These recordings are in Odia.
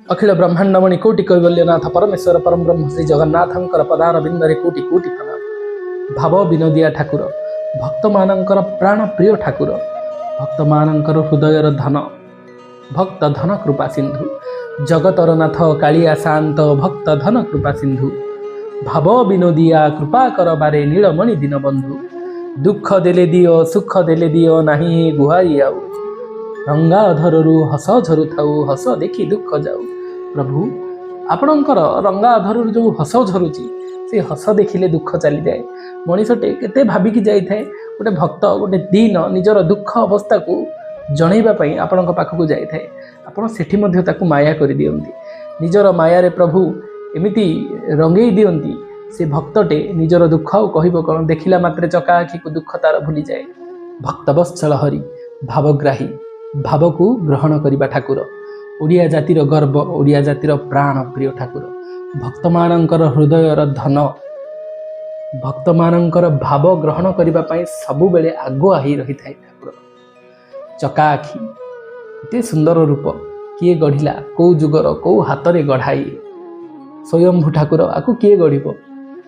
अखिल ब्रह्मांडमणि कोटि कैवल्यनाथ परमेश्वर परम ब्रह्म श्री जगन्नाथंकर पदार बिंदरे कोटि कोटि प्रणाम। भाव विनोदिया ठाकुर भक्त मानकर प्राण प्रिय ठाकुर भक्त मानकर हृदयर धन भक्त धन कृपा सिंधु जगतर नाथ कालिया शांत भक्त धन कृपा सिंधु भाव विनोदिया कृपा कर बारे नीलमणि दीनबंधु दुख देले दियो सुख देले दियो नाही गुहारी आउ रंगा अधरु हस झरु थाउ हस देखी दुख जाऊ। प्रभु आपणकर रंगा अधरु जो हस झरुची से हस देखिले दुख चली जाए। मनीषटे केते भाबिकी जाइए गोटे भक्त गोटे दीन निजर दुख अवस्था को जनइबा पई आपणक पाखक जाइए आपण सेठी मध्य ताकू माया कर दियंती निजर माया रे प्रभु एमिति रंगई दियंती से भक्तटे निजर दुख आउ कहबो कोन देखिला मात्रे चका आखि को दुख तार भूली जाए। भक्त वत्सल हरि भावग्राही भाव को ग्रहण करने ठाकुर ओडिया जातिर गर्व ओडिया जातिर प्राण प्रिय ठाकुर भक्त मानकर हृदयर धन भक्त मानकर भाव ग्रहण करने सबु बेले आगुआ ही रही था ठाकुर चका आखि एते सुंदर रूप किए गढ़िला कौ जुगर कौ हाथ में गढ़ाई स्वयंभू ठाकुर आकु किए गढ़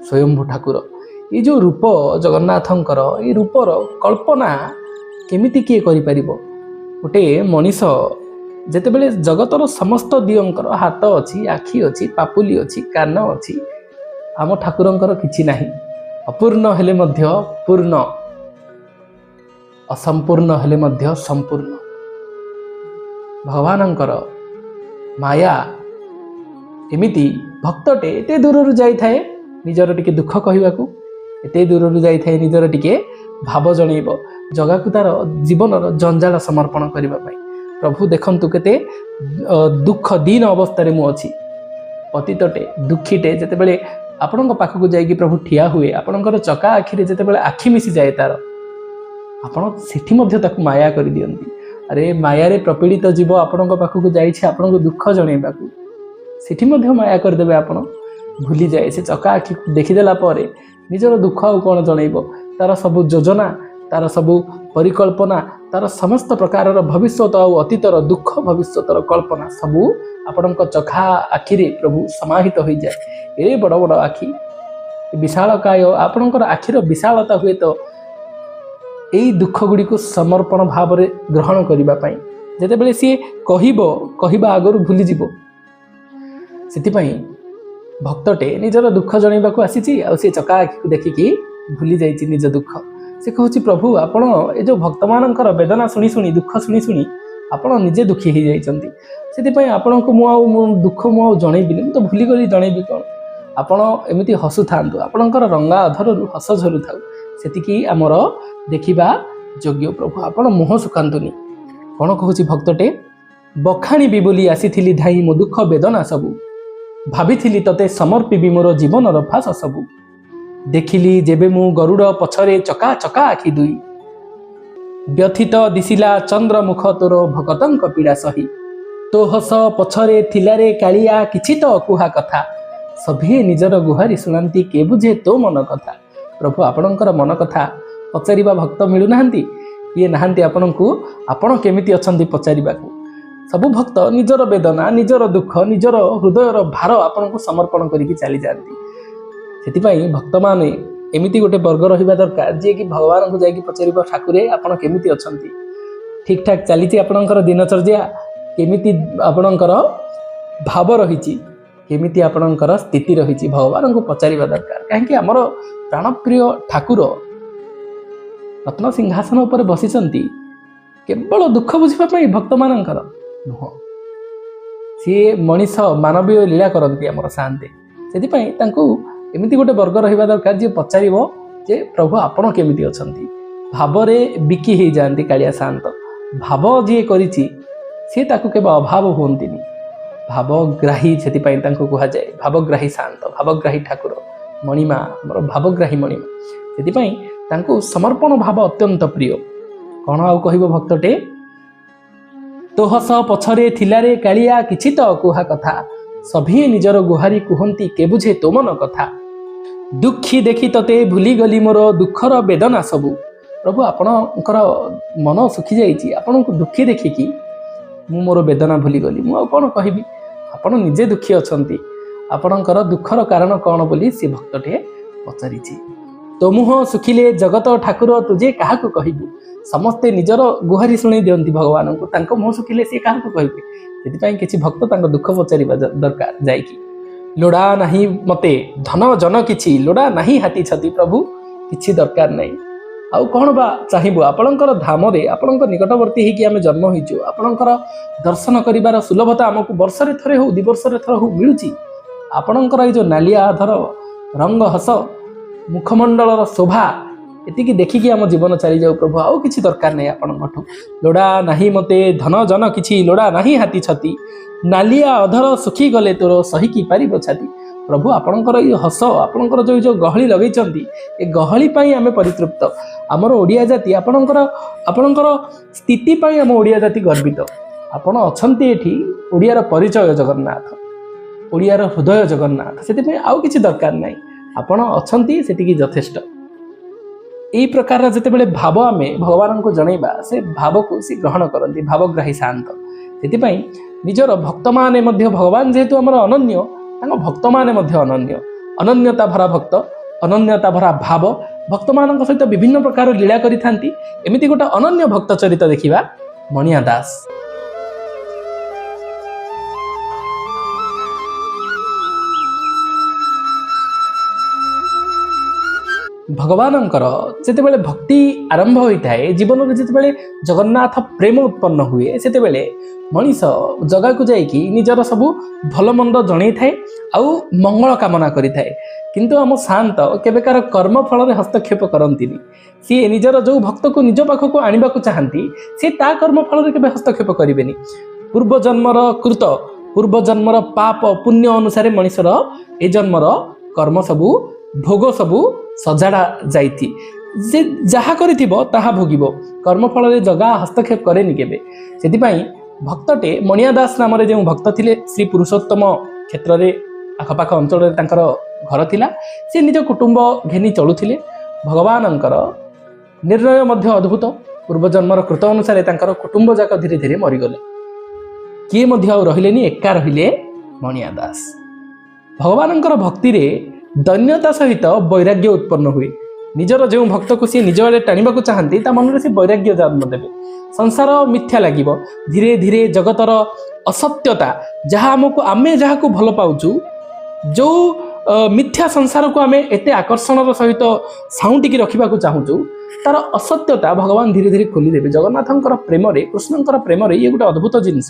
स्वयंभू ठाकुर ये जो रूप जगन्नाथंकर ये रूपर कल्पना केमिति किए करि परिबो। गोटे मनीष जेतेबेले जगतर समस्त दियंकर हाथ अच्छी आखि अच्छी पापुली अच्छी कान अच्छी आम ठाकुरंकर किछि नाही अपूर्ण हेले मध्य पूर्ण असंपूर्ण हेले मध्य संपूर्ण भगवानंकर माया एमिति भक्तटे एते दूररु जाई थाए निजर टिके दुख कहवाकू एते दूररु जाई थाए निजर टिके भाव जनइब जगा को तार जीवन जंजाल समर्पण करने प्रभु देखंतु केते दुख दीन अवस्था मु अच्छी पतितटे दुखीटे जेतेबेले आपणक पाखक जाइए प्रभु ठिया हुए आपणकर चका आखिरे जेतेबेले आखि मिसी जाए तार आपण सेठी मध्य ताकू माया कर दियंती अरे माया रे प्रपीड़ित जीव आपणक पाखक जाइछे आपणक दुख जणैबाकू सेठी मध्य माया करदेबे आपण भूली जाए से चका आखि देखिदेला परे निजर दुख आउ कौन जनइब तार सबु योजना तार सबु परिकल्पना तार समस्त प्रकार भविष्यत आउ अतीतर दुख भविष्यतर कल्पना सबु आपणक चखा आखिरे प्रभु समाहित हो जाए। ए बड़ बड़ आखि विशालकाय आपणकर आखिर विशालता हुए तो यही दुख गुड़ी को समर्पण भाव में ग्रहण करने जेतेबेले सी कहबा आगु भूली जीव सेतिपई भक्तटे निजर दुख जनइबा को आसी आ सी चका आखि को देखिकी भूली जाइए निज दुख से कहूँ प्रभु आपण ये जो भक्त मानकर वेदना शुणी शुणी दुख शुणी शुणी आपण निजे दुखी हो जाती आपण को मु दुख मु जनइबी तो भूली गली जनइबी कौन आपण एमती हसु था आपणकर रंगा अधरु हस झरु था सेतिकी आमर देखिबा योग्य प्रभु आपण मुह सुखांतुनी कौन कहूँ भक्तटे बखाणी बोली आसी धाई मो दुख वेदना सबू भाभी तते समर्पी मोर जीवन रफास सबू देखिली जेबे मु गरुड़ पछरे चका चका आखि दुई व्यथित दिशिला चंद्र मुख तोर भगतंक पीड़ा सही तो हस पछरे थिलारे कालिया किछि तो कुहा कथा सभे निजर गुहारी सुनांती के बुझे तो मन कथा। प्रभु आपणकर मन कथा पचारिबा भक्त मिलु नाहंती ये नाहंती आपणकू आपण केमिति अछंती पचारिबाकू सबु भक्त निजर वेदना निजर दुख निजर हृदयर भार आपणकू समर्पण करिकि चली जाती सेतिपई भक्त माने एमिति गोटे वर्ग रहिबा दरकार जे कि भगवान को जाइए पचारिबा ठाकुरे आपण केमिति अछंती ठीक ठाक चली आपणकर दिनचर्या केमिति आपणकर भाव रही केमिति आपणकर स्थिति रही भगवान को पचारिबा दरकार कहीं आमर प्राणप्रिय ठाकुर रत्न सिंहासन उपर बसिचंती केवल दुख बुझिबा भक्त मानकर नुह सी मनीष मानवीय लीला करती आमर शांति सेतिपई तांकू एमिति गोटे वर्ग रहिबा दरकार जे पचारिबो जे प्रभु आपण केमिति अछंती भाव रे बिकी हो जाती कालिया शांत भाव जी करिछि से ताकू केवल अभाव हुंतिनी भावग्राही सेतिपई तांकू कुहा जाए भावग्राही शांत भावग्राही ठाकुर मणिमा हमर भावग्राही मणिमा सेतिपई तांकू समर्पण भाव अत्यंत प्रिय कौन आउ कहबो भक्तटे तो हस पछरे थिलारे कालिया किछि तो कुहा कथा सभी निजर गुहारी कुहंती के बुझे तो मन कथा दुखी देखी तते भूली गली मोर दुखर वेदना सबू। प्रभु आपणकर मन सुखी जाइए आपन को दुखी देखिकी मु मोर वेदना भूली गली मु कौन कहबी ଆପଣ ନିଜେ ଦୁଃଖୀ ଅଛନ୍ତି, ଆପଣଙ୍କର ଦୁଃଖର କାରଣ କ'ଣ ବୋଲି ସେ ଭକ୍ତଟିଏ ପଚାରିଛି। ତୋ ମୁହଁ ଶୁଖିଲେ ଜଗତ ଠାକୁର ତୁଜେ କାହାକୁ କହିବୁ। ସମସ୍ତେ ନିଜର ଗୁହାରି ଶୁଣେଇ ଦିଅନ୍ତି ଭଗବାନଙ୍କୁ, ତାଙ୍କ ମୁହଁ ଶୁଖିଲେ ସିଏ କାହାକୁ କହିବେ। ସେଥିପାଇଁ କିଛି ଭକ୍ତ ତାଙ୍କ ଦୁଃଖ ପଚାରିବା ଦରକାର ଯାଇକି। ଲୋଡ଼ା ନାହିଁ ମତେ ଧନ ଜନ କିଛି, ଲୋଡ଼ା ନାହିଁ ହାତୀ ଛତି, ପ୍ରଭୁ କିଛି ଦରକାର ନାହିଁ, ଆଉ କ'ଣ ବା ଚାହିଁବୁ। ଆପଣଙ୍କର ଧାମରେ ଆପଣଙ୍କ ନିକଟବର୍ତ୍ତୀ ହେଇକି ଆମେ ଜନ୍ମ ହୋଇଛୁ, ଆପଣଙ୍କର ଦର୍ଶନ କରିବାର ସୁଲଭତା ଆମକୁ ବର୍ଷରେ ଥରେ ହଉ 2 ବର୍ଷରେ ଥରେ ହଉ ମିଳୁଛି। ଆପଣଙ୍କର ଏଇ ଯେଉଁ ନାଲିଆ ଆଧର ରଙ୍ଗ ହସ ମୁଖମଣ୍ଡଳର ଶୋଭା ଏତିକି ଦେଖିକି ଆମ ଜୀବନ ଚାଲିଯାଉ ପ୍ରଭୁ, ଆଉ କିଛି ଦରକାର ନାହିଁ ଆପଣଙ୍କଠୁ। ଲୋଡ଼ା ନାହିଁ ମତେ ଧନ ଜନ କିଛି, ଲୋଡ଼ା ନାହିଁ ହାତୀ ଛତି, ନାଲିଆ ଅଧର ଶୁଖିଗଲେ ତୋର ସହିକି ପାରିବ ଛାତି। ପ୍ରଭୁ ଆପଣଙ୍କର ଏଇ ହସ, ଆପଣଙ୍କର ଯେଉଁ ଗହଳି ଲଗେଇଛନ୍ତି, ଏ ଗହଳି ପାଇଁ ଆମେ ପରିତୃପ୍ତ। ଆମର ଓଡ଼ିଆ ଜାତି ଆପଣଙ୍କର ସ୍ଥିତି ପାଇଁ ଆମ ଓଡ଼ିଆ ଜାତି ଗର୍ବିତ। ଆପଣ ଅଛନ୍ତି ଏଠି, ଓଡ଼ିଆର ପରିଚୟ ଜଗନ୍ନାଥ, ଓଡ଼ିଆର ହୃଦୟ ଜଗନ୍ନାଥ, ସେଥିପାଇଁ ଆଉ କିଛି ଦରକାର ନାହିଁ। ଆପଣ ଅଛନ୍ତି ସେତିକି ଯଥେଷ୍ଟ। ଏହି ପ୍ରକାରର ଯେତେବେଳେ ଭାବ ଆମେ ଭଗବାନଙ୍କୁ ଜଣେଇବା, ସେ ଭାବକୁ ସେ ଗ୍ରହଣ କରନ୍ତି, ଭାବଗ୍ରାହୀ ଶାନ୍ତ। ସେଥିପାଇଁ ନିଜର ଭକ୍ତମାନେ ମଧ୍ୟ, ଭଗବାନ ଯେହେତୁ ଆମର ଅନନ୍ୟ, ତାଙ୍କ ଭକ୍ତମାନେ ମଧ୍ୟ ଅନନ୍ୟ, ଅନନ୍ୟତା ଭରା ଭକ୍ତ, ଅନନ୍ୟତା ଭରା ଭାବ, ଭକ୍ତମାନଙ୍କ ସହିତ ବିଭିନ୍ନ ପ୍ରକାର ଲୀଳା କରିଥାନ୍ତି। ଏମିତି ଗୋଟେ ଅନନ୍ୟ ଭକ୍ତ ଚରିତ ଦେଖିବା ମଣିଆ ଦାସ। ଭଗବାନଙ୍କର ଯେତେବେଳେ ଭକ୍ତି ଆରମ୍ଭ ହୋଇଥାଏ, ଜୀବନରେ ଯେତେବେଳେ ଜଗନ୍ନାଥ ପ୍ରେମ ଉତ୍ପନ୍ନ ହୁଏ, ସେତେବେଳେ ମଣିଷ ଜଗାକୁ ଯାଇକି ନିଜର ସବୁ ଭଲ ମନ୍ଦ ଜଣେଇଥାଏ ଆଉ ମଙ୍ଗଳ କାମନା କରିଥାଏ। କିନ୍ତୁ ଆମ ସାନ୍ତ କେବେକାର କର୍ମ ଫଳରେ ହସ୍ତକ୍ଷେପ କରନ୍ତିନି। ସିଏ ନିଜର ଯେଉଁ ଭକ୍ତକୁ ନିଜ ପାଖକୁ ଆଣିବାକୁ ଚାହାନ୍ତି, ସିଏ ତା କର୍ମ ଫଳରେ କେବେ ହସ୍ତକ୍ଷେପ କରିବେନି। ପୂର୍ବଜନ୍ମର କୃତ, ପୂର୍ବଜନ୍ମର ପାପ ପୁଣ୍ୟ ଅନୁସାରେ ମଣିଷର ଏ ଜନ୍ମର କର୍ମ ସବୁ, ଭୋଗ ସବୁ ସଜାଡ଼ା ଯାଇଥି, ଯେ ଯାହା କରିଥିବ ତାହା ଭୋଗିବ। କର୍ମଫଳରେ ଜଗା ହସ୍ତକ୍ଷେପ କରେନି କେବେ। ସେଥିପାଇଁ ଭକ୍ତଟେ ମଣିଆ ଦାସ ନାମରେ ଯେଉଁ ଭକ୍ତ ଥିଲେ, ଶ୍ରୀ ପୁରୁଷୋତ୍ତମ କ୍ଷେତ୍ରରେ ଆଖପାଖ ଅଞ୍ଚଳରେ ତାଙ୍କର ଘର ଥିଲା। ସେ ନିଜ କୁଟୁମ୍ବ ଘେନି ଚଳୁଥିଲେ। ଭଗବାନଙ୍କର ନିର୍ଣ୍ଣୟ ମଧ୍ୟ ଅଦ୍ଭୁତ। ପୂର୍ବଜନ୍ମର କୃତ ଅନୁସାରେ ତାଙ୍କର କୁଟୁମ୍ବ ଯାକ ଧୀରେ ଧୀରେ ମରିଗଲେ। କିଏ ମଧ୍ୟ ଆଉ ରହିଲେନି, ଏକା ରହିଲେ ମଣିଆ ଦାସ। ଭଗବାନଙ୍କର ଭକ୍ତିରେ ଦୈନ୍ୟତା ସହିତ ବୈରାଗ୍ୟ ଉତ୍ପନ୍ନ ହୁଏ। ନିଜର ଯେଉଁ ଭକ୍ତକୁ ସିଏ ନିଜ ଆଡ଼େ ଟାଣିବାକୁ ଚାହାନ୍ତି, ତା ମନରେ ସେ ବୈରାଗ୍ୟ ଜନ୍ମ ଦେବେ। ସଂସାର ମିଥ୍ୟା ଲାଗିବ। ଧୀରେ ଧୀରେ ଜଗତର ଅସତ୍ୟତା, ଆମେ ଯାହାକୁ ଭଲ ପାଉଛୁ, ଯେଉଁ ମିଥ୍ୟା ସଂସାରକୁ ଆମେ ଏତେ ଆକର୍ଷଣର ସହିତ ସାଉଁଟିକି ରଖିବାକୁ ଚାହୁଁଛୁ, ତାର ଅସତ୍ୟତା ଭଗବାନ ଧୀରେ ଧୀରେ ଖୋଲିଦେବେ। ଜଗନ୍ନାଥଙ୍କର ପ୍ରେମରେ, କୃଷ୍ଣଙ୍କର ପ୍ରେମରେ ଇଏ ଗୋଟେ ଅଦ୍ଭୁତ ଜିନିଷ।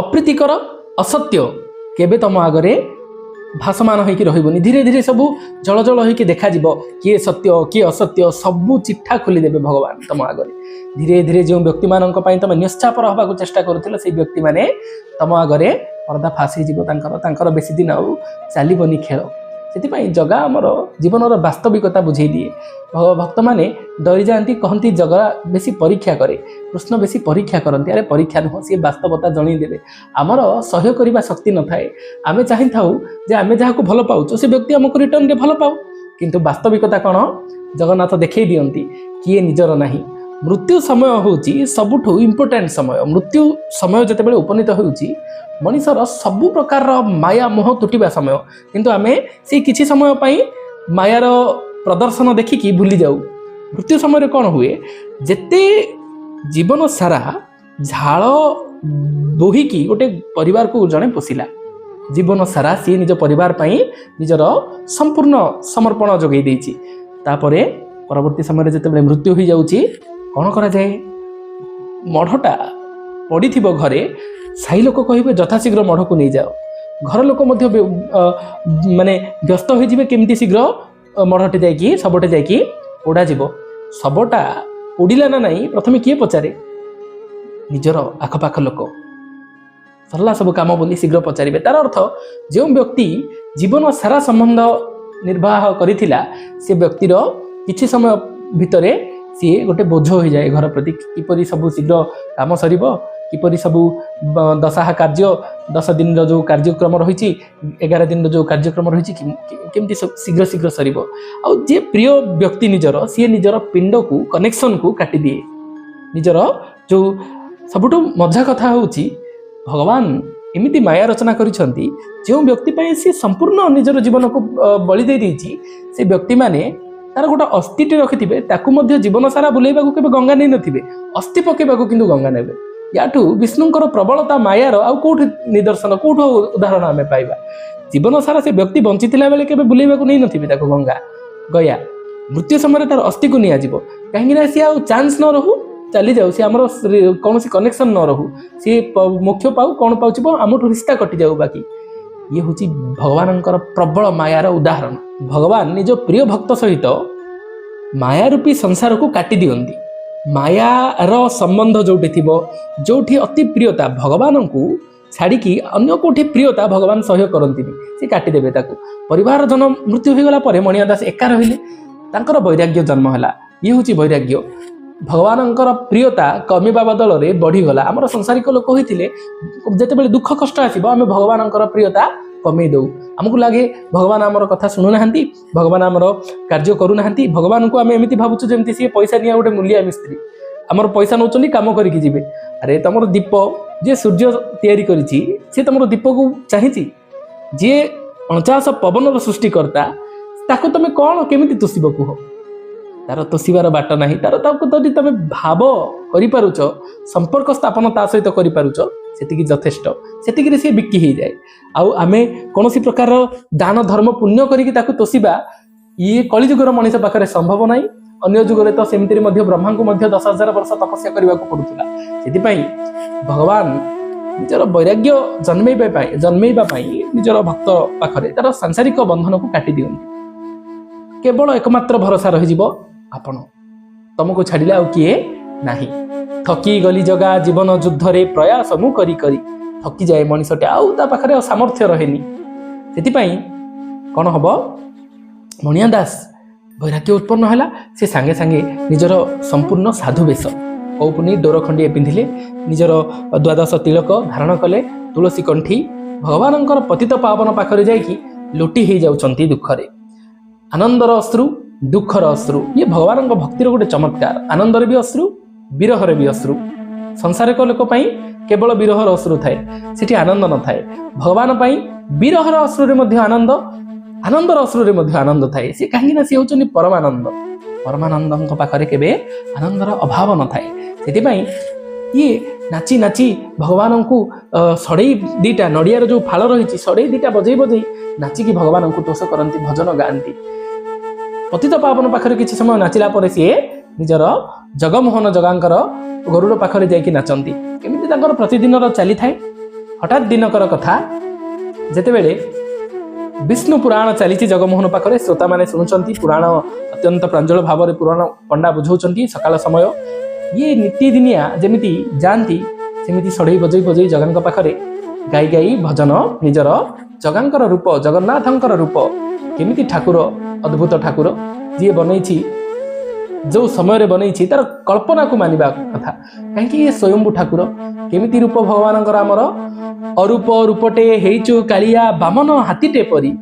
ଅପ୍ରୀତିକର ଅସତ୍ୟ କେବେ ତମ ଆଗରେ ଭାସମାନ ହୋଇକି ରହିବନି। ଧୀରେ ଧୀରେ ସବୁ ଜଳଜଳ ହୋଇକି ଦେଖାଯିବ, କିଏ ସତ୍ୟ କିଏ ଅସତ୍ୟ, ସବୁ ଚିଠା ଖୋଲିଦେବେ ଭଗବାନ ତମ ଆଗରେ। ଧୀରେ ଧୀରେ ଯେଉଁ ବ୍ୟକ୍ତିମାନଙ୍କ ପାଇଁ ତମେ ନିଶ୍ଚାପର ହେବାକୁ ଚେଷ୍ଟା କରୁଥିଲ, ସେଇ ବ୍ୟକ୍ତିମାନେ ତମ ଆଗରେ ପର୍ଦା ଫାସ୍ ହେଇଯିବ। ତାଙ୍କର ବେଶୀ ଦିନ ଆଉ ଚାଲିବନି ଖେଳ। ସେଥିପାଇଁ ଜଗା ଆମର ଜୀବନର ବାସ୍ତବିକତା ବୁଝେଇ ଦିଏ। ଭକ୍ତମାନେ ଡରିଯାଆନ୍ତି, କହନ୍ତି ଜଗା ବେଶୀ ପରୀକ୍ଷା କରେ, କୃଷ୍ଣ ବେଶୀ ପରୀକ୍ଷା କରନ୍ତି। ଆରେ ପରୀକ୍ଷା ନୁହଁ, ସିଏ ବାସ୍ତବତା ଜଣେଇଦେବେ। ଆମର ସହ୍ୟ କରିବା ଶକ୍ତି ନଥାଏ। ଆମେ ଚାହିଁଥାଉ ଯେ ଆମେ ଯାହାକୁ ଭଲ ପାଉଛୁ, ସେ ବ୍ୟକ୍ତି ଆମକୁ ରିଟର୍ନରେ ଭଲ ପାଉ, କିନ୍ତୁ ବାସ୍ତବିକତା କ'ଣ ଜଗନ୍ନାଥ ଦେଖେଇ ଦିଅନ୍ତି, କିଏ ନିଜର ନାହିଁ। ମୃତ୍ୟୁ ସମୟ ହେଉଛି ସବୁଠୁ ଇମ୍ପୋର୍ଟାଣ୍ଟ ସମୟ। ମୃତ୍ୟୁ ସମୟ ଯେତେବେଳେ ଉପନୀତ ହେଉଛି, ମଣିଷର ସବୁ ପ୍ରକାରର ମାୟା ମୋହ ତୁଟିବା ସମୟ। କିନ୍ତୁ ଆମେ ସେଇ କିଛି ସମୟ ପାଇଁ ମାୟାର ପ୍ରଦର୍ଶନ ଦେଖିକି ଭୁଲି ଯାଉ। ମୃତ୍ୟୁ ସମୟରେ କ'ଣ ହୁଏ, ଯେତେ ଜୀବନ ସାରା ଝାଳ ବୋହିକି ଗୋଟେ ପରିବାରକୁ ଜଣେ ପୋଷିଲା, ଜୀବନ ସାରା ସିଏ ନିଜ ପରିବାର ପାଇଁ ନିଜର ସମ୍ପୂର୍ଣ୍ଣ ସମର୍ପଣ ଯୋଗାଇ ଦେଇଛି। ତାପରେ ପରବର୍ତ୍ତୀ ସମୟରେ ଯେତେବେଳେ ମୃତ୍ୟୁ ହୋଇଯାଉଛି, କ'ଣ କରାଯାଏ? ମଢ଼ଟା ପଡ଼ିଥିବ ଘରେ, ସାହି ଲୋକ କହିବେ ଯଥାଶୀଘ୍ର ମଢ଼କୁ ନେଇଯାଅ। ଘର ଲୋକ ମଧ୍ୟ ମାନେ ବ୍ୟସ୍ତ ହୋଇଯିବେ, କେମିତି ଶୀଘ୍ର ମଢ଼ଟେ ଯାଇକି, ଶବଟେ ଯାଇକି ପୋଡ଼ାଯିବ। ଶବଟା ପୋଡ଼ିଲା ନା ନାହିଁ ପ୍ରଥମେ କିଏ ପଚାରେ? ନିଜର ଆଖପାଖ ଲୋକ। ସରିଲା ସବୁ କାମ ବୋଲି ଶୀଘ୍ର ପଚାରିବେ। ତାର ଅର୍ଥ, ଯେଉଁ ବ୍ୟକ୍ତି ଜୀବନ ସାରା ସମ୍ବନ୍ଧ ନିର୍ବାହ କରିଥିଲା, ସେ ବ୍ୟକ୍ତିର କିଛି ସମୟ ଭିତରେ ସିଏ ଗୋଟେ ବୋଝ ହୋଇଯାଏ ଘର ପ୍ରତି। କିପରି ସବୁ ଶୀଘ୍ର କାମ ସରିବ, କିପରି ସବୁ ଦଶାହା କାର୍ଯ୍ୟ, 10 ଦିନର ଯେଉଁ କାର୍ଯ୍ୟକ୍ରମ ରହିଛି, 11 ଦିନର ଯେଉଁ କାର୍ଯ୍ୟକ୍ରମ ରହିଛି, କେମିତି ଶୀଘ୍ର ଶୀଘ୍ର ସରିବ। ଆଉ ଯିଏ ପ୍ରିୟ ବ୍ୟକ୍ତି ନିଜର, ସିଏ ନିଜର ପିଣ୍ଡକୁ, କନେକ୍ସନକୁ କାଟିଦିଏ। ନିଜର ଯେଉଁ ସବୁଠୁ ମଜା କଥା ହେଉଛି, ଭଗବାନ एमिति माया रचना करिसंती जो व्यक्ति पाए से संपूर्ण निजर जीवन को बलि दे देछि से व्यक्ति माने तार गोटे अस्थिटे रखिथिबे ताकू मध्य जीवन सारा बुलेबाकू केबे गंगा नै नथिबे अस्थि पकेबाकू किंतु गंगा नेबे याठू विष्णुंकर प्रबलता मायार आउ कोठ निदर्शन कोठ उदाहरण आमे पाइबा जीवन सारा से व्यक्ति बंचिथिला बेले केबे बुलेबाकू नै नथिबे ताकू गंगा गया मृत्यु समय तार अस्थि को निया जिवो काहेकि ना से आउ चांस न रहू चली जाऊ सी आमर कौन कनेक्शन न रहू सी मोक्ष पाऊ कौन पाउछ आमठू रिश्ता कटि जाऊ बाकी ये हूँ भगवान प्रबल मायार उदाहरण भगवान निज प्रिय भक्त सहित माया रूपी संसार को काटि दियंती मायार संबंध जोटी थी जोठी अति प्रियता भगवान को छाड़ी अन्य कोठी प्रियता भगवान सह्य करती से काटिदेवे ताकू परिवार जन मृत्यु हो गला मणिया दास एका रहिले तांकर वैराग्य जन्म है ये हूँ वैराग्य भगवान प्रियता कमिबा बदल में बढ़ीगला आमर संसारिक लोक होते जिते दुख कष्ट आसो आम भगवान प्रियता कमे दौ आमको लगे भगवान आमर कथा शुणुना भगवान आमर कार्य करूना भगवान को आम एमती भावुँ जमी सी पैसा निया गोटे मूलिया मिस्त्री आमर पैसा नौ कम करके जी अरे तुम दीप जी सूर्य तैयारी करी तुम दीप को चाहिए जी 49 पवन सृष्टिकर्ता ताको तुम कौन केमी तोषिब कुह तार तोषिबार बाट ना तार तभी तुम भाव करुच संपर्क स्थापन ता सहित करुच से यथेष्ट से सी बिक्री हो जाए आम कौन प्रकार दान धर्म पुण्य करके तोषिबा ये कलिजुगर मनीष पाखे संभव ना अन्य जुगरे तो सेमती ब्रह्मा को 10,000 वर्ष तपस्या करने को पड़ूला से भगवान निजर वैराग्य जन्मेवाई निजर भक्त पाखरे तार सांसारिक बंधन को काटि दियंती केवल एकमात्र भरोसा रही आपण तुमको छाड़िले आउ किए नाही थकी गली जगा जीवन युद्ध रे प्रयास मु करी करी थकी जाए मनीषटे आउ ता पाखरे सामर्थ्य रहेनी सेतिपई कौन हम मणिया दास वैराग्य उत्पन्न है से सांगे सांगे निजर संपूर्ण साधु वेश कौपुनी डोर खंडे पिंधिले निजर द्वादश तिलक धारण कले तुलसी कंठी भगवान पतित पावन पाखरे जाइकी लोटी हो जाउछंती दुखरे आनंदर अश्रु दुखर अश्रु ये भगवान भक्तिर गोटे चमत्कार आनंदर भी अश्रु विरहर भी अश्रु संसारिक लोक केवल विरहर अश्रु थाए सेठी आनंद न थाए भगवान विरहर अश्रु आनंद आनंदर अश्रु आनंद थाए सी कहीं सी होचनी परमानंद पाखरे केबे आनंदर अभाव न थाए सेथिपई ये नाची नाची भगवान को सड़ई दीटा नड़ियार जो फाल रही सड़ई दीटा बजई बजई नाचिकी भगवान को तोष करती भजन गाती पतित पावन पाखरे किसी समय नाचिला पर सी निजर जगमोहन जगांकर गरुड़ पाखरे जाइकी नाचंती केमिति तांकर प्रतिदिन चली थाए हठात दिनकर कथा जेतेबेले विष्णु पुराण चली जगमोहन पाखरे श्रोता माने शुणुचंती पुराण अत्यंत प्रांजल भाव में पुराण पंडा बुझाउचंती सकाल समय ये नित्यदिनिया जमिति जानती सेमिति सड़ई बजई बजई जगांक पाखरे गाई गाई भजन निजर जगांकर रूप जगन्नाथंकर रूप केमिति ठाकुर अद्भुत ठाकुर जी बनई जो समय बनई तार कल्पना को मानिबा कथा कहीं स्वयंभू ठाकुर केमिति रूप भगवान आमर अरूप रूपटे हेचु कालिया बामन हाथीटे परी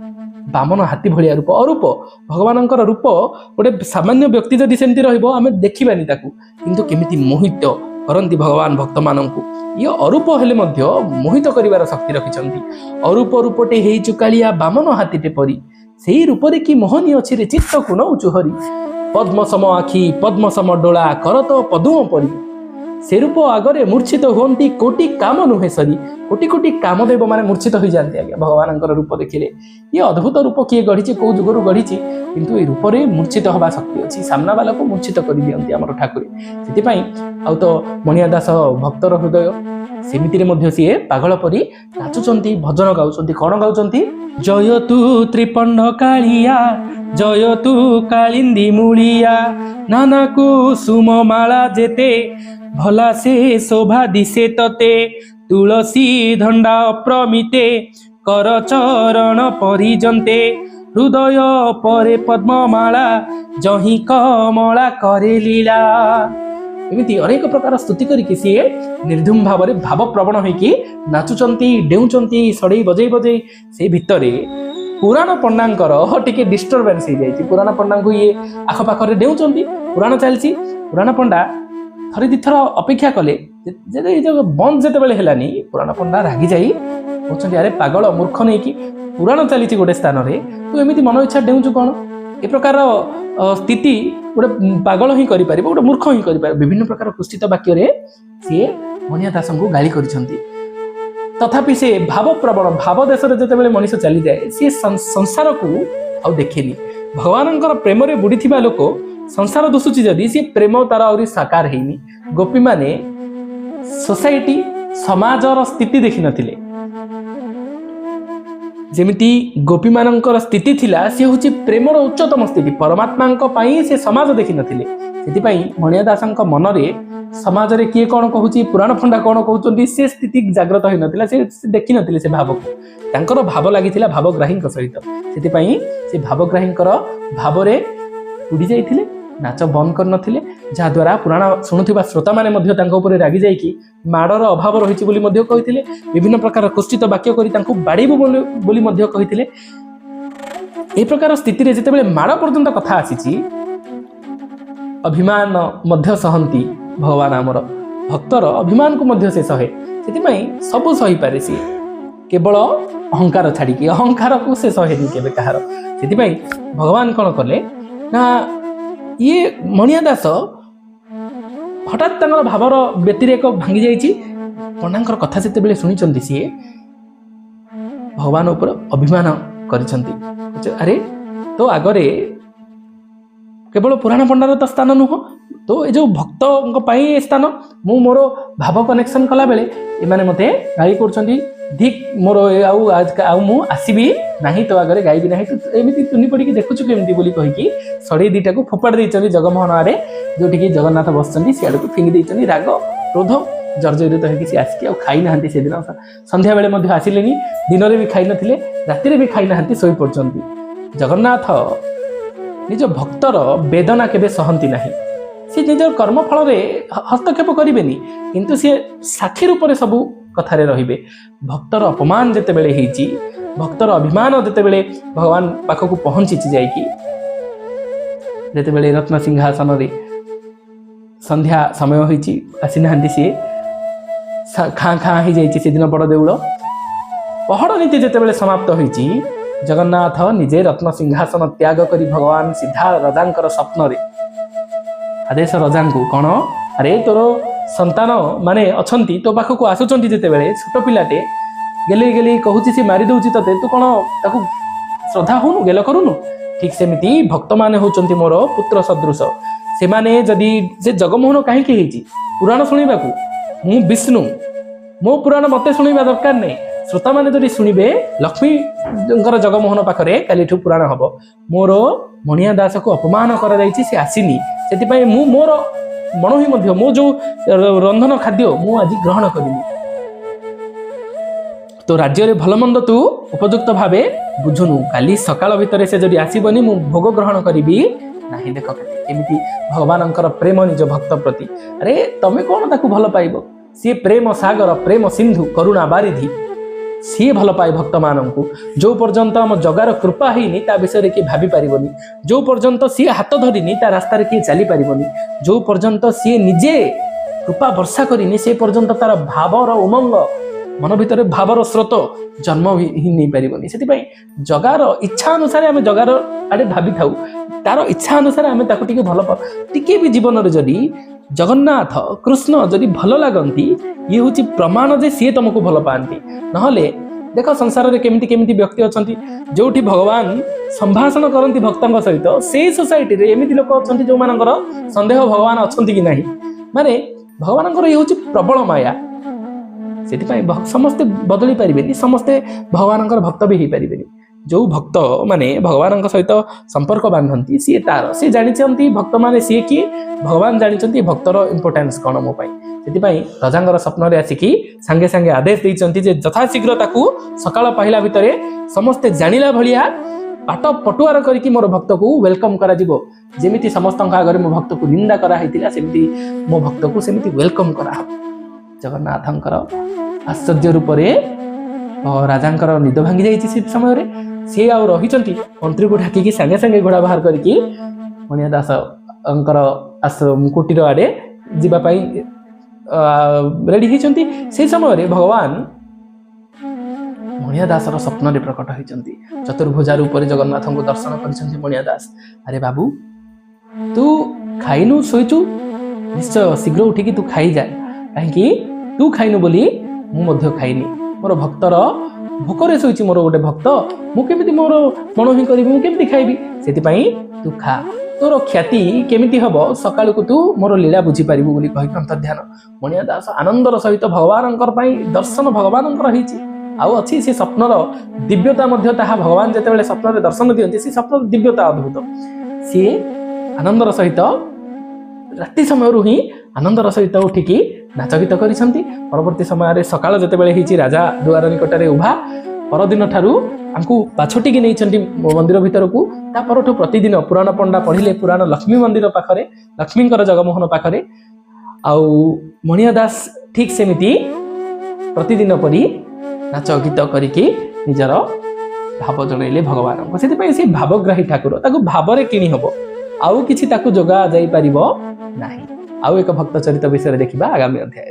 बामन हाथी भलिया रूप अरूप भगवान रूप गोटे सामान्य व्यक्ति जदि सेमती रहिबो आमे देखिबानी ताकू किंतु केमिति मोहित करंती भगवान भक्त माननकू ये अरूप हेले मध्य मोहित करिवार शक्ति रखिचंती अरूप रूपटे हेचु कालिया बामन हाथीटे परी सेही रूपरे की मोहनी अछि रे चित्त को नौचु हरि पद्म सम आखि पद्म सम डोला करत पदुम परी से रूप आगरे मूर्छित होती कोटि काम नुहे सरी कोटि कोटि कामदेव माने मूर्छित हो जाते आज्ञा भगवान रूप देखिले ये अद्भुत रूप किए गढ़ी कौ जुगरू गढ़ी किंतु ये रूप में मूर्छित हवा शक्ति अच्छी सामना वाला को मूर्छित कर दियंती आमर ठाकुर से आउ तो मणिया दास भक्तर हृदय सेमिति सी पागल परी नाचुंती भजन गाउंट कौन गाउंट जय तू त्रिपंड कालिया जय तू कालिंदी मूलिया नाना कुसुम माला जेते भला से शोभा दिशे तते तुलसी धंडा अप्रमिते कर चरण परिजंते हृदय परे पद्ममाला जही कमला करे लीला एमती अनेक प्रकार स्तुति करके सी निर्धूम भाव में भावप्रवण होइकी नाचुचंती डेउचंती सड़ई बजई बजई से भितरे पुराण पंडांकर टिके डिस्टर्बेंस हो जाए पुराण पंडा को ये आखपाखे डेउचंती पुराण चलती पुराण पंडा थरे दिथर अपेक्षा कले बंद जिते हेलानी पुराण पंडा रागी जाई କହୁଛନ୍ତି ଆରେ ପାଗଳ ମୂର୍ଖ ନେଇକି ପୁରାଣ ଚାଲିଛି ଗୋଟେ ସ୍ଥାନରେ ତୁ ଏମିତି ମନ ଇଚ୍ଛା ଡେଉଁଛୁ କ'ଣ? ଏ ପ୍ରକାର ସ୍ଥିତି ଗୋଟେ ପାଗଳ ହିଁ କରିପାରିବ, ଗୋଟେ ମୂର୍ଖ ହିଁ କରିପାରିବ। ବିଭିନ୍ନ ପ୍ରକାର କୁଶ୍ଚିତ ବାକ୍ୟରେ ସିଏ ମଣିଆ ଦାସଙ୍କୁ ଗାଳି କରିଛନ୍ତି। ତଥାପି ସେ ଭାବପ୍ରବଣ ଭାବ ଦେଶରେ ଯେତେବେଳେ ମଣିଷ ଚାଲିଯାଏ ସିଏ ସଂସାରକୁ ଆଉ ଦେଖେନି। ଭଗବାନଙ୍କର ପ୍ରେମରେ ବୁଡ଼ିଥିବା ଲୋକ ସଂସାର ଦୋଷୁଛି ଯଦି ସିଏ ପ୍ରେମ ତାର ଆହୁରି ସାକାର ହେଇନି। ଗୋପୀମାନେ ସୋସାଇଟି ସମାଜର ସ୍ଥିତି ଦେଖିନଥିଲେ। ଯେମିତି ଗୋପୀମାନଙ୍କର ସ୍ଥିତି ଥିଲା ସେ ହେଉଛି ପ୍ରେମର ଉଚ୍ଚତମ ସ୍ଥିତି, ପରମାତ୍ମାଙ୍କ ପାଇଁ ସେ ସମାଜ ଦେଖିନଥିଲେ। ସେଥିପାଇଁ ମଣିଆ ଦାସଙ୍କ ମନରେ ସମାଜରେ କିଏ କ'ଣ କହୁଛି, ପୁରାଣ ଫଣ୍ଡା କ'ଣ କହୁଛନ୍ତି, ସେ ସ୍ଥିତି ଜାଗ୍ରତ ହୋଇନଥିଲା। ସେ ଦେଖିନଥିଲେ ସେ ଭାବକୁ। ତାଙ୍କର ଭାବ ଲାଗିଥିଲା ଭାବଗ୍ରାହୀଙ୍କ ସହିତ। ସେଥିପାଇଁ ସେ ଭାବଗ୍ରାହୀଙ୍କର ଭାବରେ ବୁଡ଼ି ଯାଇଥିଲେ, ନାଚ ବନ୍ଦ କରିନଥିଲେ। ଯାହାଦ୍ୱାରା ପୁରାଣ ଶୁଣୁଥିବା ଶ୍ରୋତାମାନେ ମଧ୍ୟ ତାଙ୍କ ଉପରେ ରାଗି ଯାଇକି ମାଡ଼ର ଅଭାବ ରହିଛି ବୋଲି ମଧ୍ୟ କହିଥିଲେ। ବିଭିନ୍ନ ପ୍ରକାର କୁଶ୍ଚିତ ବାକ୍ୟ କରି ତାଙ୍କୁ ବାଡ଼େଇବୁ ବୋଲି ମଧ୍ୟ କହିଥିଲେ। ଏ ପ୍ରକାର ସ୍ଥିତିରେ ଯେତେବେଳେ ମାଡ଼ ପର୍ଯ୍ୟନ୍ତ କଥା ଆସିଛି, ଅଭିମାନ ମଧ୍ୟ ସହନ୍ତି ଭଗବାନ। ଆମର ଭକ୍ତର ଅଭିମାନକୁ ମଧ୍ୟ ସେ ସହେ। ସେଥିପାଇଁ ସବୁ ସହିପାରେ ସିଏ, କେବଳ ଅହଙ୍କାର ଛାଡ଼ିକି। ଅହଙ୍କାରକୁ ସେ ସହେନି କେବେ କାହାର। ସେଥିପାଇଁ ଭଗବାନ କ'ଣ କଲେ ନା, ଇଏ ମଣିଆ ଦାସ ହଠାତ୍ ତାଙ୍କର ଭାବର ବ୍ୟତିରେକ ଭାଙ୍ଗି ଯାଇଛି। ପଣ୍ଡାଙ୍କର କଥା ଯେତେବେଳେ ଶୁଣିଛନ୍ତି ସିଏ ଭଗବାନ ଉପରେ ଅଭିମାନ କରିଛନ୍ତି। ଆରେ ତୋ ଆଗରେ କେବଳ ପୁରାଣ ପଣ୍ଡାର ତ ସ୍ଥାନ ନୁହଁ, ତ ଏ ଯେଉଁ ଭକ୍ତଙ୍କ ପାଇଁ ଏ ସ୍ଥାନ। ମୁଁ ମୋର ଭାବ କନେକ୍ସନ୍ କଲାବେଳେ ଏମାନେ ମୋତେ ଗାଳି କରୁଛନ୍ତି, ଧିକ୍ ମୋର ଆଉ ମୁଁ ଆସିବି ନାହିଁ, ତୋ ଆଗରେ ଗାଇବି ନାହିଁ, ତୁ ଏମିତି ତୁନି ପଡ଼ିକି ଦେଖୁଛୁ କେମିତି ବୋଲି କହିକି ସଢ଼େଇ ଦୁଇଟାକୁ ଫୋପାଡ଼ି ଦେଇଛନ୍ତି ଜଗମୋହନ ଆଡ଼େ, ଯେଉଁଠିକି ଜଗନ୍ନାଥ ବସିଛନ୍ତି। ସିଆଡ଼କୁ ଫିଙ୍ଗି ଦେଇଛନ୍ତି। ରାଗ କ୍ରୋଧ ଜର୍ଜରିତ ହେଇକି ସେ ଆସିକି ଆଉ ଖାଇନାହାନ୍ତି। ସେଦିନ ସନ୍ଧ୍ୟାବେଳେ ମଧ୍ୟ ଆସିଲେନି, ଦିନରେ ବି ଖାଇନଥିଲେ, ରାତିରେ ବି ଖାଇନାହାନ୍ତି, ଶୋଇପଡ଼ିଛନ୍ତି। ଜଗନ୍ନାଥ ନିଜ ଭକ୍ତର ବେଦନା କେବେ ସହନ୍ତି ନାହିଁ। ସେ ନିଜ କର୍ମଫଳରେ ହସ୍ତକ୍ଷେପ କରିବେନି, କିନ୍ତୁ ସିଏ ସାକ୍ଷୀ ରୂପରେ ସବୁ କଥାରେ ରହିବେ। ଭକ୍ତର ଅପମାନ ଯେତେବେଳେ ହେଇଛି, ଭକ୍ତର ଅଭିମାନ ଯେତେବେଳେ ଭଗବାନ ପାଖକୁ ପହଞ୍ଚିଛି ଯାଇକି, ଯେତେବେଳେ ରତ୍ନ ସିଂହାସନରେ ସନ୍ଧ୍ୟା ସମୟ ହୋଇଛି, ଆସିନାହାନ୍ତି ସିଏ, ଖାଁ ଖାଁ ହେଇଯାଇଛି ସେଦିନ ବଡ଼ ଦେଉଳ। ପହଡ଼ ନୀତି ଯେତେବେଳେ ସମାପ୍ତ ହୋଇଛି, ଜଗନ୍ନାଥ ନିଜେ ରତ୍ନ ସିଂହାସନ ତ୍ୟାଗ କରି ଭଗବାନ ସିଧା ରଜାଙ୍କର ସ୍ୱପ୍ନରେ ଆଦେଶ ରଜାଙ୍କୁ କ'ଣ, ଆରେ ତୋର ସନ୍ତାନ ମାନେ ଅଛନ୍ତି ତୋ ପାଖକୁ ଆସୁଛନ୍ତି, ଯେତେବେଳେ ଛୋଟ ପିଲାଟେ ଗେଲେଇ ଗେଲେଇ କହୁଛି ସେ ମାରି ଦେଉଛି ତତେ, ତୁ କ'ଣ ତାକୁ ଶ୍ରଦ୍ଧା ହଉନୁ, ଗେଲ କରୁନୁ? ଠିକ୍ ସେମିତି ଭକ୍ତମାନେ ହେଉଛନ୍ତି ମୋର ପୁତ୍ର ସଦୃଶ। ସେମାନେ ଯଦି, ସେ ଜଗମୋହନ କାହିଁକି ହେଇଛି? ପୁରାଣ ଶୁଣିବାକୁ। ମୁଁ ବିଷ୍ଣୁ, ମୋ ପୁରାଣ ମୋତେ ଶୁଣିବା ଦରକାର ନାହିଁ। ଶ୍ରୋତାମାନେ ଯଦି ଶୁଣିବେ, ଲକ୍ଷ୍ମୀଙ୍କର ଜଗମୋହନ ପାଖରେ କାଲିଠୁ ପୁରାଣ ହେବ। ମୋର ମଣିଆ ଦାସକୁ ଅପମାନ କରାଯାଇଛି, ସେ ଆସିନି, ସେଥିପାଇଁ ମୁଁ ମୋର ମଣୋହି ମଧ୍ୟ, ମୋ ଯେଉଁ ରନ୍ଧନ ଖାଦ୍ୟ ମୁଁ ଆଜି ଗ୍ରହଣ କରିନି। ତୋ ରାଜ୍ୟରେ ଭଲ ମନ୍ଦ ତୁ ଉପଯୁକ୍ତ ଭାବେ ବୁଝୁନୁ। କାଲି ସକାଳ ଭିତରେ ସେ ଯଦି ଆସିବନି, ମୁଁ ଭୋଗ ଗ୍ରହଣ କରିବି ନାହିଁ। ଦେଖ କେମିତି ଭଗବାନଙ୍କର ପ୍ରେମ ନିଜ ଭକ୍ତ ପ୍ରତି। ଆରେ ତମେ କ'ଣ ତାକୁ ଭଲ ପାଇବ? ସିଏ ପ୍ରେମ ସାଗର, ପ୍ରେମ ସିନ୍ଧୁ, କରୁଣା ବାରିଧି। ସିଏ ଭଲ ପାଏ ଭକ୍ତମାନଙ୍କୁ। ଯେଉଁ ପର୍ଯ୍ୟନ୍ତ ଆମ ଜଗାର କୃପା ହେଇନି ତା ବିଷୟରେ କିଏ ଭାବି ପାରିବନି। ଯେଉଁ ପର୍ଯ୍ୟନ୍ତ ସିଏ ହାତ ଧରିନି ତା ରାସ୍ତାରେ କିଏ ଚାଲିପାରିବନି। ଯେଉଁ ପର୍ଯ୍ୟନ୍ତ ସିଏ ନିଜେ କୃପା ବର୍ଷା କରିନି ସେ ପର୍ଯ୍ୟନ୍ତ ତାର ଭାବର ଉମଙ୍ଗ, ମନ ଭିତରେ ଭାବର ସ୍ରୋତ ଜନ୍ମ ହିଁ ନେଇପାରିବନି। ସେଥିପାଇଁ ଜଗାର ଇଚ୍ଛା ଅନୁସାରେ ଆମେ ଜଗାର ଆଡ଼େ ଭାବିଥାଉ, ତାର ଇଚ୍ଛା ଅନୁସାରେ ଆମେ ତାକୁ ଟିକେ ଭଲ ପାଉ। ଟିକେ ବି ଜୀବନରେ ଯଦି ଜଗନ୍ନାଥ କୃଷ୍ଣ ଯଦି ଭଲ ଲାଗନ୍ତି, ଇଏ ହେଉଛି ପ୍ରମାଣ ଯେ ସିଏ ତମକୁ ଭଲ ପାଆନ୍ତି। ନହେଲେ ଦେଖ ସଂସାରରେ କେମିତି କେମିତି ବ୍ୟକ୍ତି ଅଛନ୍ତି, ଯେଉଁଠି ଭଗବାନ ସମ୍ଭାଷଣ କରନ୍ତି ଭକ୍ତଙ୍କ ସହିତ, ସେଇ ସୋସାଇଟିରେ ଏମିତି ଲୋକ ଅଛନ୍ତି ଯେଉଁମାନଙ୍କର ସନ୍ଦେହ ଭଗବାନ ଅଛନ୍ତି କି ନାହିଁ। ମାନେ ଭଗବାନଙ୍କର ଇଏ ହେଉଛି ପ୍ରବଳ ମାୟା। ସେଥିପାଇଁ ସମସ୍ତେ ବଦଳି ପାରିବେନି, ସମସ୍ତେ ଭଗବାନଙ୍କର ଭକ୍ତ ବି ହେଇପାରିବେନି। ଯେଉଁ ଭକ୍ତ ମାନେ ଭଗବାନଙ୍କ ସହିତ ସମ୍ପର୍କ ବାନ୍ଧନ୍ତି, ସିଏ ଜାଣିଛନ୍ତି ଭକ୍ତମାନେ ସିଏ କିଏ, ଭଗବାନ ଜାଣିଛନ୍ତି ଭକ୍ତର ଇମ୍ପୋର୍ଟାନ୍ସ କ'ଣ ମୋ ପାଇଁ। ସେଥିପାଇଁ ରଜାଙ୍କର ସ୍ୱପ୍ନରେ ଆସିକି ସାଙ୍ଗେ ସାଙ୍ଗେ ଆଦେଶ ଦେଇଛନ୍ତି ଯେ ଯଥାଶୀଘ୍ର ତାକୁ ସକାଳ ପାହିଲା ଭିତରେ ସମସ୍ତେ ଜାଣିଲା ଭଳିଆ ପାଟ ପଟୁଆର କରିକି ମୋର ଭକ୍ତକୁ ୱେଲକମ୍ କରାଯିବ। ଯେମିତି ସମସ୍ତଙ୍କ ଆଗରେ ମୋ ଭକ୍ତକୁ ନିନ୍ଦା କରାହେଇଥିଲା, ସେମିତି ମୋ ଭକ୍ତକୁ ସେମିତି ୱେଲକମ୍ କରାହେବ। ଜଗନ୍ନାଥଙ୍କର ଆଶ୍ଚର୍ଯ୍ୟ ରୂପରେ ରାଜାଙ୍କର ନିଦ ଭାଙ୍ଗି ଯାଇଛି। ସେ ସମୟରେ ସିଏ ଆଉ ରହିଛନ୍ତି, ମନ୍ତ୍ରୀକୁ ଡାକିକି ସାଙ୍ଗେ ସାଙ୍ଗେ ଘୋଡ଼ା ବାହାର କରିକି ମଣିଆ ଦାସଙ୍କର କୁଟୀର ଆଡ଼େ ଯିବା ପାଇଁ ରେଡ଼ି ହେଇଛନ୍ତି। ସେହି ସମୟରେ ଭଗବାନ मणिया दासर स्वप्न प्रकट होती चतुर्भुजा रूप जगन्नाथ को दर्शन कर मणिया दास। अरे बाबू तू खाइनु शोचु निश्चय शीघ्र उठिकी तू खाई जाए कहीं तू खाइनु बोली मु खाइनी मोर भक्तर भोकरे शोची मोर गोटे भक्त मुझे मोर मन ही करी मुझे खाइबी से तू खा तोर ख्याति केमिति हम सका तू मोर लीला बुझीपारू बोली कही अंतर्ध्यान मणिया दास आनंदर सहित भगवान दर्शन भगवान आउ अच्छी से स्वप्नर दिव्यता भगवान जिते स्वप्न दर्शन दिखती से स्वप्न दिव्यता अद्भुत सी आनंदर सहित राति समय ही आनंदर सहित उठिकी नाच गीत करिसंती। परवर्ती समय सकाळ जेतेबेले हिची राजा दुआर निकटरे उभा परदिन ठारू आंकु पाछोटिकी नहीं मंदिर भीतर को तापरठू प्रतिदिन पुराण पंडा पढ़िले पुराण लक्ष्मी मंदिर पाखरे लक्ष्मींकर जगमोहन पाखरे आउ मणिया दास ठीक सेमिति प्रतिदिन परी नाच गीत करिकी निजर भाव जनइले भगवान को से भावग्राही ठाकुर ताकू भावरे किणी हबो आउ किछि ताकू जोगा जाई परिबो नाही। आउ एक भक्त चरित विषय देखिबा आगामी अध्याय।